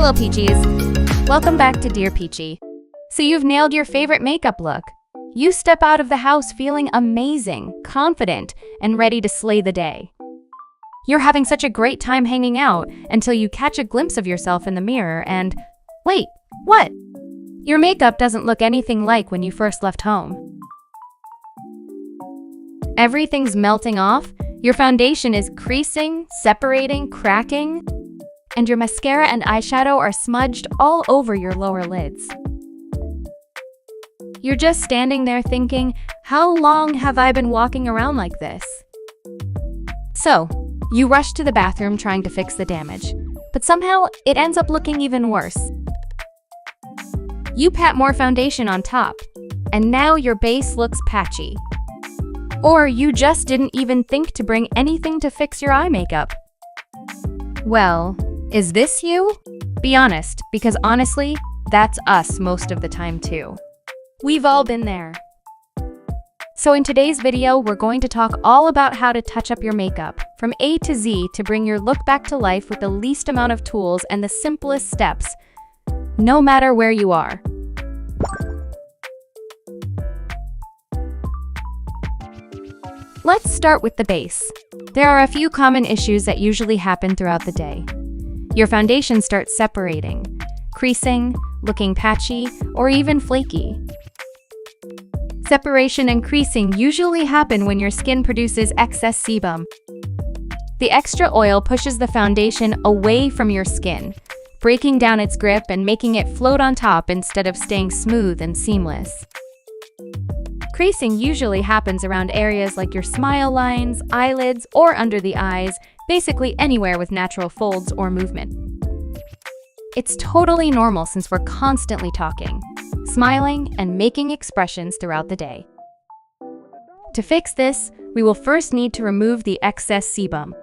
Hello, Peachies. Welcome back to Dear Peachy. So you've nailed your favorite makeup look. You step out of the house feeling amazing, confident, and ready to slay the day. You're having such a great time hanging out until you catch a glimpse of yourself in the mirror and, wait, what? Your makeup doesn't look anything like when you first left home. Everything's melting off, your foundation is creasing, separating, cracking, and your mascara and eyeshadow are smudged all over your lower lids. You're just standing there thinking, how long have I been walking around like this? So, you rush to the bathroom trying to fix the damage, but somehow it ends up looking even worse. You pat more foundation on top, and now your base looks patchy. Or you just didn't even think to bring anything to fix your eye makeup. Well, is this you? Be honest, because honestly, that's us most of the time too. We've all been there. So in today's video, we're going to talk all about how to touch up your makeup from A to Z to bring your look back to life with the least amount of tools and the simplest steps, no matter where you are. Let's start with the base. There are a few common issues that usually happen throughout the day. Your foundation starts separating, creasing, looking patchy, or even flaky. Separation and creasing usually happen when your skin produces excess sebum. The extra oil pushes the foundation away from your skin, breaking down its grip and making it float on top instead of staying smooth and seamless. Creasing usually happens around areas like your smile lines, eyelids, or under the eyes, basically anywhere with natural folds or movement. It's totally normal since we're constantly talking, smiling, and making expressions throughout the day. To fix this, we will first need to remove the excess sebum.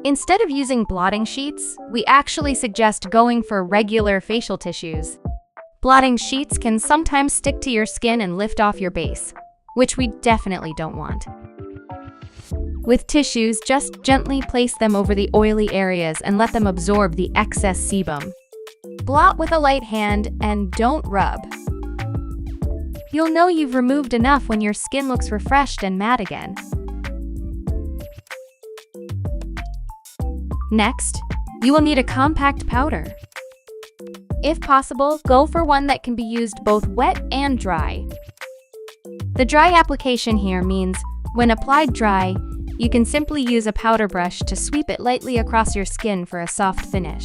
Instead of using blotting sheets, we actually suggest going for regular facial tissues. Blotting sheets can sometimes stick to your skin and lift off your base, which we definitely don't want. With tissues, just gently place them over the oily areas and let them absorb the excess sebum. Blot with a light hand and don't rub. You'll know you've removed enough when your skin looks refreshed and matte again. Next, you will need a compact powder. If possible, go for one that can be used both wet and dry. The dry application here means, when applied dry, you can simply use a powder brush to sweep it lightly across your skin for a soft finish.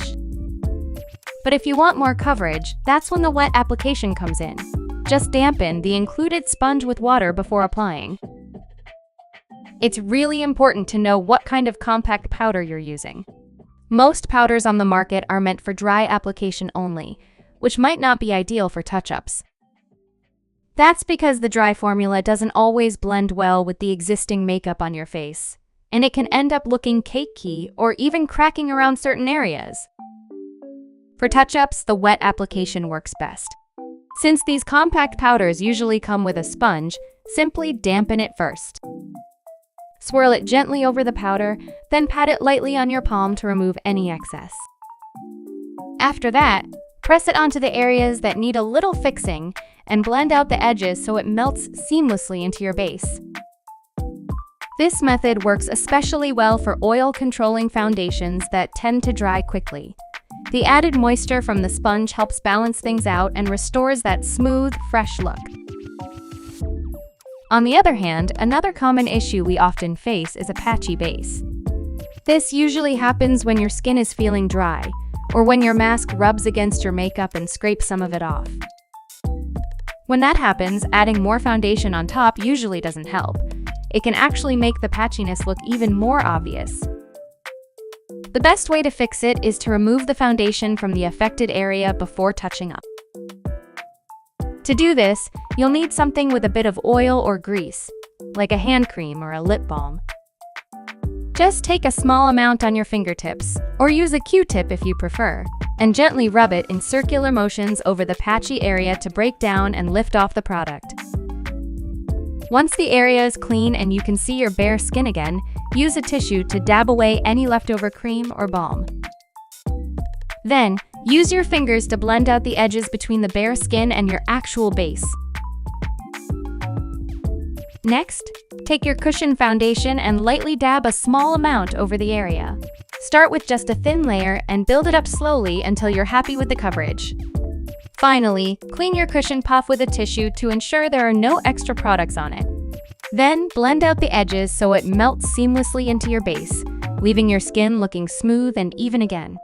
But if you want more coverage, that's when the wet application comes in. Just dampen the included sponge with water before applying. It's really important to know what kind of compact powder you're using. Most powders on the market are meant for dry application only, which might not be ideal for touch-ups. That's because the dry formula doesn't always blend well with the existing makeup on your face, and it can end up looking cakey or even cracking around certain areas. For touch-ups, the wet application works best. Since these compact powders usually come with a sponge, simply dampen it first. Swirl it gently over the powder, then pat it lightly on your palm to remove any excess. After that, press it onto the areas that need a little fixing and blend out the edges so it melts seamlessly into your base. This method works especially well for oil-controlling foundations that tend to dry quickly. The added moisture from the sponge helps balance things out and restores that smooth, fresh look. On the other hand, another common issue we often face is a patchy base. This usually happens when your skin is feeling dry, or when your mask rubs against your makeup and scrapes some of it off. When that happens, adding more foundation on top usually doesn't help. It can actually make the patchiness look even more obvious. The best way to fix it is to remove the foundation from the affected area before touching up. To do this, you'll need something with a bit of oil or grease, like a hand cream or a lip balm. Just take a small amount on your fingertips, or use a Q-tip if you prefer, and gently rub it in circular motions over the patchy area to break down and lift off the product. Once the area is clean and you can see your bare skin again, use a tissue to dab away any leftover cream or balm. Then, Use your fingers to blend out the edges between the bare skin and your actual base. Next, take your cushion foundation and lightly dab a small amount over the area. Start with just a thin layer and build it up slowly until you're happy with the coverage. Finally, clean your cushion puff with a tissue to ensure there are no extra products on it. Then, blend out the edges so it melts seamlessly into your base, leaving your skin looking smooth and even again.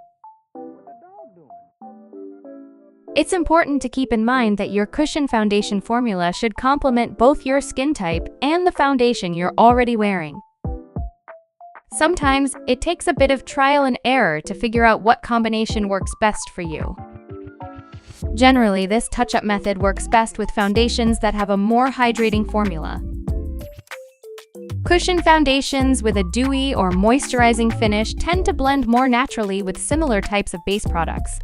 It's important to keep in mind that your cushion foundation formula should complement both your skin type and the foundation you're already wearing. Sometimes, it takes a bit of trial and error to figure out what combination works best for you. Generally, this touch-up method works best with foundations that have a more hydrating formula. Cushion foundations with a dewy or moisturizing finish tend to blend more naturally with similar types of base products.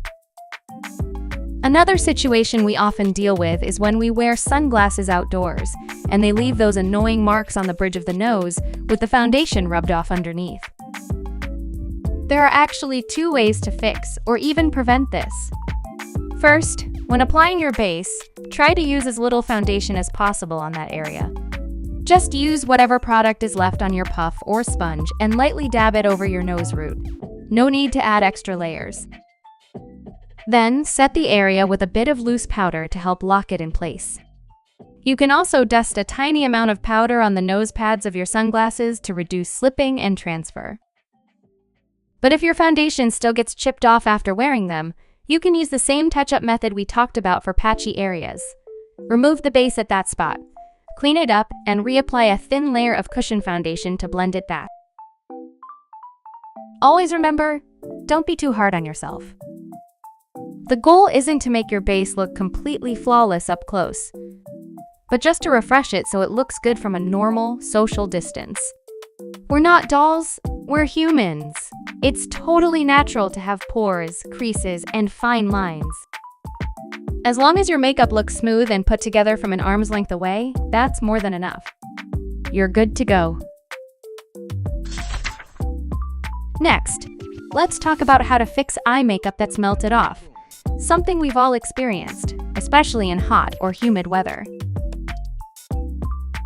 Another situation we often deal with is when we wear sunglasses outdoors, and they leave those annoying marks on the bridge of the nose with the foundation rubbed off underneath. There are actually two ways to fix or even prevent this. First, when applying your base, try to use as little foundation as possible on that area. Just use whatever product is left on your puff or sponge and lightly dab it over your nose root. No need to add extra layers. Then, set the area with a bit of loose powder to help lock it in place. You can also dust a tiny amount of powder on the nose pads of your sunglasses to reduce slipping and transfer. But if your foundation still gets chipped off after wearing them, you can use the same touch-up method we talked about for patchy areas. Remove the base at that spot, clean it up, and reapply a thin layer of cushion foundation to blend it back. Always remember, don't be too hard on yourself. The goal isn't to make your base look completely flawless up close, but just to refresh it so it looks good from a normal, social distance. We're not dolls, we're humans. It's totally natural to have pores, creases, and fine lines. As long as your makeup looks smooth and put together from an arm's length away, that's more than enough. You're good to go. Next, let's talk about how to fix eye makeup that's melted off. Something we've all experienced, especially in hot or humid weather.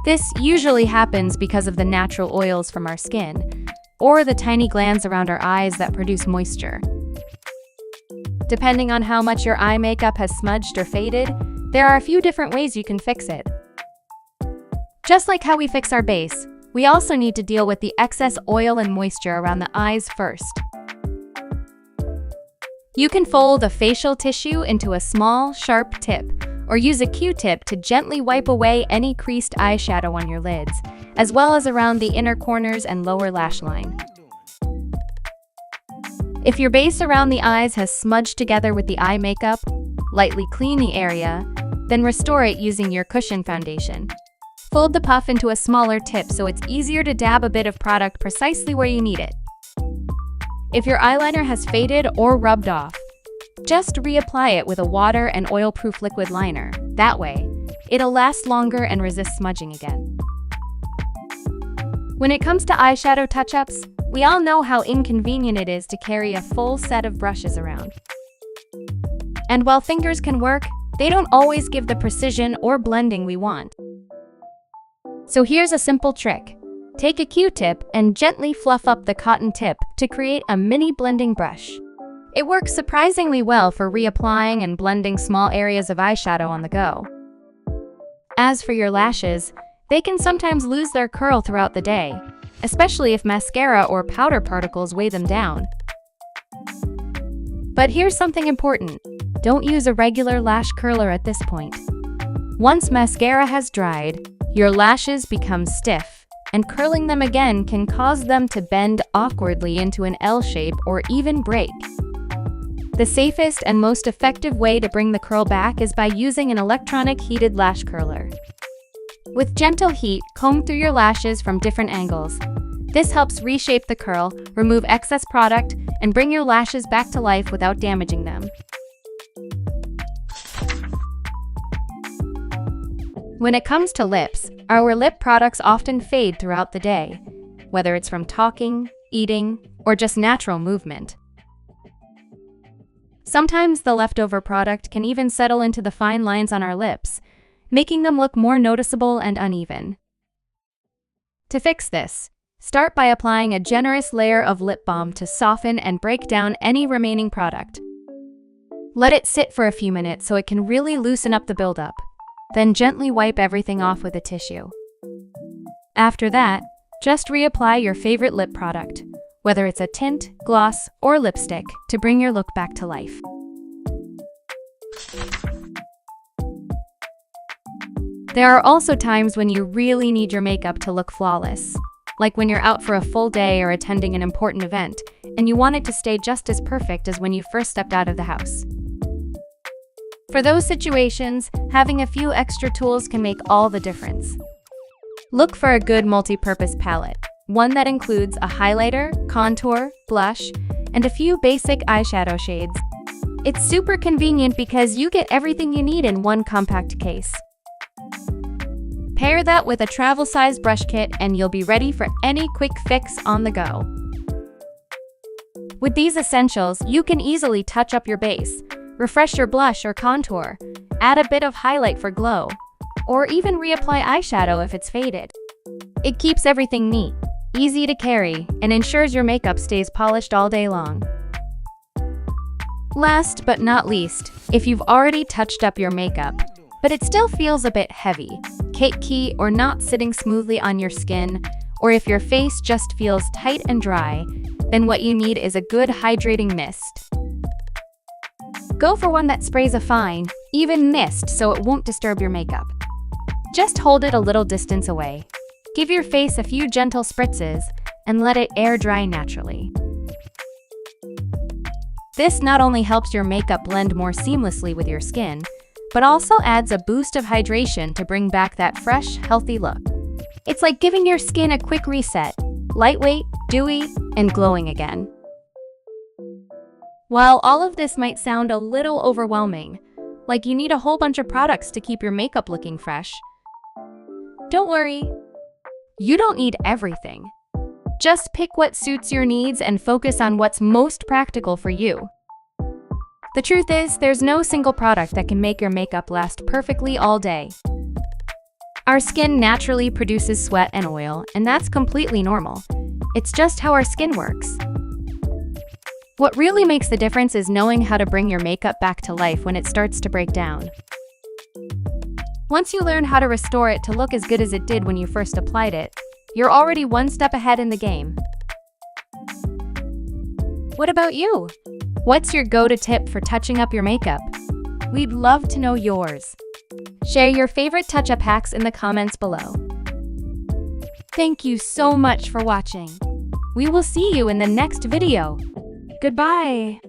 This usually happens because of the natural oils from our skin, or the tiny glands around our eyes that produce moisture. Depending on how much your eye makeup has smudged or faded, there are a few different ways you can fix it. Just like how we fix our base, we also need to deal with the excess oil and moisture around the eyes first. You can fold a facial tissue into a small, sharp tip, or use a Q-tip to gently wipe away any creased eyeshadow on your lids, as well as around the inner corners and lower lash line. If your base around the eyes has smudged together with the eye makeup, lightly clean the area, then restore it using your cushion foundation. Fold the puff into a smaller tip so it's easier to dab a bit of product precisely where you need it. If your eyeliner has faded or rubbed off, just reapply it with a water and oil-proof liquid liner. That way, it'll last longer and resist smudging again. When it comes to eyeshadow touch-ups, we all know how inconvenient it is to carry a full set of brushes around. And while fingers can work, they don't always give the precision or blending we want. So here's a simple trick. Take a Q-tip and gently fluff up the cotton tip to create a mini blending brush. It works surprisingly well for reapplying and blending small areas of eyeshadow on the go. As for your lashes, they can sometimes lose their curl throughout the day, especially if mascara or powder particles weigh them down. But here's something important. Don't use a regular lash curler at this point. Once mascara has dried, your lashes become stiff, and curling them again can cause them to bend awkwardly into an L shape or even break. The safest and most effective way to bring the curl back is by using an electronic heated lash curler. With gentle heat, comb through your lashes from different angles. This helps reshape the curl, remove excess product, and bring your lashes back to life without damaging them. When it comes to lips, our lip products often fade throughout the day, whether it's from talking, eating, or just natural movement. Sometimes the leftover product can even settle into the fine lines on our lips, making them look more noticeable and uneven. To fix this, start by applying a generous layer of lip balm to soften and break down any remaining product. Let it sit for a few minutes so it can really loosen up the buildup. Then gently wipe everything off with a tissue. After that, just reapply your favorite lip product, whether it's a tint, gloss, or lipstick, to bring your look back to life. There are also times when you really need your makeup to look flawless, like when you're out for a full day or attending an important event, and you want it to stay just as perfect as when you first stepped out of the house. For those situations, having a few extra tools can make all the difference. Look for a good multi-purpose palette, one that includes a highlighter, contour, blush, and a few basic eyeshadow shades. It's super convenient because you get everything you need in one compact case. Pair that with a travel-sized brush kit and you'll be ready for any quick fix on the go. With these essentials, you can easily touch up your base, refresh your blush or contour, add a bit of highlight for glow, or even reapply eyeshadow if it's faded. It keeps everything neat, easy to carry, and ensures your makeup stays polished all day long. Last but not least, if you've already touched up your makeup, but it still feels a bit heavy, cakey, or not sitting smoothly on your skin, or if your face just feels tight and dry, then what you need is a good hydrating mist. Go for one that sprays a fine, even mist so it won't disturb your makeup. Just hold it a little distance away. Give your face a few gentle spritzes and let it air dry naturally. This not only helps your makeup blend more seamlessly with your skin, but also adds a boost of hydration to bring back that fresh, healthy look. It's like giving your skin a quick reset, lightweight, dewy, and glowing again. While all of this might sound a little overwhelming, like you need a whole bunch of products to keep your makeup looking fresh, don't worry. You don't need everything. Just pick what suits your needs and focus on what's most practical for you. The truth is, there's no single product that can make your makeup last perfectly all day. Our skin naturally produces sweat and oil, and that's completely normal. It's just how our skin works. What really makes the difference is knowing how to bring your makeup back to life when it starts to break down. Once you learn how to restore it to look as good as it did when you first applied it, you're already one step ahead in the game. What about you? What's your go-to tip for touching up your makeup? We'd love to know yours. Share your favorite touch-up hacks in the comments below. Thank you so much for watching. We will see you in the next video. Goodbye.